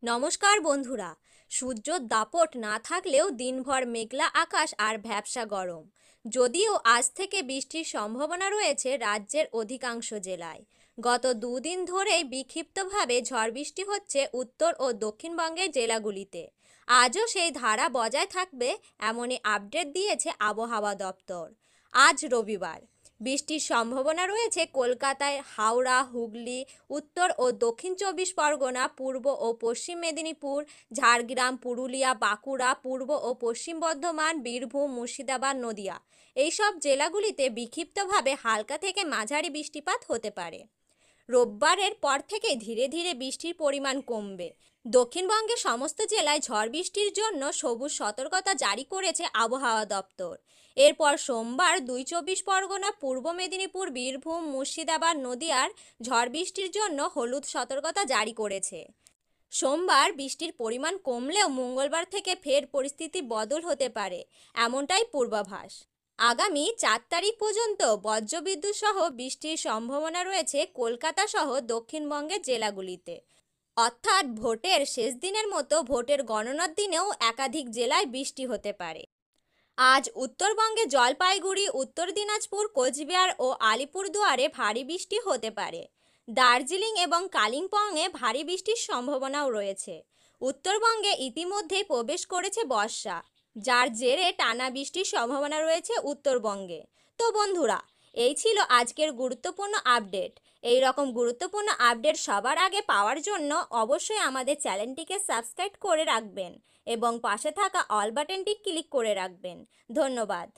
নমস্কার বন্ধুরা। সূর্যর দাপট না থাকলেও দিনভর মেঘলা আকাশ আর ভ্যাপসা গরম। যদিও আজ থেকে বৃষ্টির সম্ভাবনা রয়েছে রাজ্যের অধিকাংশ জেলায়। গত দুদিন ধরেই বিক্ষিপ্তভাবে ঝড় বৃষ্টি হচ্ছে উত্তর ও দক্ষিণবঙ্গের জেলাগুলিতে। আজও সেই ধারা বজায় থাকবে এমনই আপডেট দিয়েছে আবহাওয়া দপ্তর। আজ রবিবার বৃষ্টির সম্ভাবনা রয়েছে কলকাতায়, হাওড়া, হুগলি, উত্তর ও দক্ষিণ চব্বিশ পরগনা, পূর্ব ও পশ্চিম মেদিনীপুর, ঝাড়গ্রাম, পুরুলিয়া, বাঁকুড়া, পূর্ব ও পশ্চিম বর্ধমান, বীরভূম, মুর্শিদাবাদ, নদিয়া এইসব জেলাগুলিতে বিক্ষিপ্তভাবে হালকা থেকে মাঝারি বৃষ্টিপাত হতে পারে। রোববারের পর থেকে ধীরে ধীরে বৃষ্টির পরিমাণ কমবে। দক্ষিণবঙ্গের সমস্ত জেলায় ঝড় বৃষ্টির জন্য সবুজ সতর্কতা জারি করেছে আবহাওয়া দপ্তর। এরপর সোমবার ২৪ পরগনা, পূর্ব মেদিনীপুর, বীরভূম, মুর্শিদাবাদ, নদিয়ার ঝড় বৃষ্টির জন্য হলুদ সতর্কতা জারি করেছে। সোমবার বৃষ্টির পরিমাণ কমলেও মঙ্গলবার থেকে ফের পরিস্থিতি বদল হতে পারে, এমনটাই পূর্বাভাস। আগামী ৪ তারিখ পর্যন্ত বজ্রবিদ্যুৎ সহ বৃষ্টির সম্ভাবনা রয়েছে কলকাতা সহ দক্ষিণবঙ্গের জেলাগুলিতে। অর্থাৎ ভোটের শেষ দিনের মতো ভোটের গণনার দিনেও একাধিক জেলায় বৃষ্টি হতে পারে। আজ উত্তরবঙ্গে জলপাইগুড়ি, উত্তর দিনাজপুর, কোচবিহার ও আলিপুরদুয়ারে ভারী বৃষ্টি হতে পারে। দার্জিলিং এবং কালিম্পংয়ে ভারী বৃষ্টির সম্ভাবনাও রয়েছে। উত্তরবঙ্গে ইতিমধ্যেই প্রবেশ করেছে বর্ষা, যার জেরে টানা বৃষ্টির সম্ভাবনা রয়েছে উত্তরবঙ্গে। তো বন্ধুরা, এই ছিল আজকের গুরুত্বপূর্ণ আপডেট। এই রকম গুরুত্বপূর্ণ আপডেট সবার আগে পাওয়ার জন্য অবশ্যই আমাদের চ্যানেলটিকে সাবস্ক্রাইব করে রাখবেন এবং পাশে থাকা অল বাটনটি ক্লিক করে রাখবেন। ধন্যবাদ।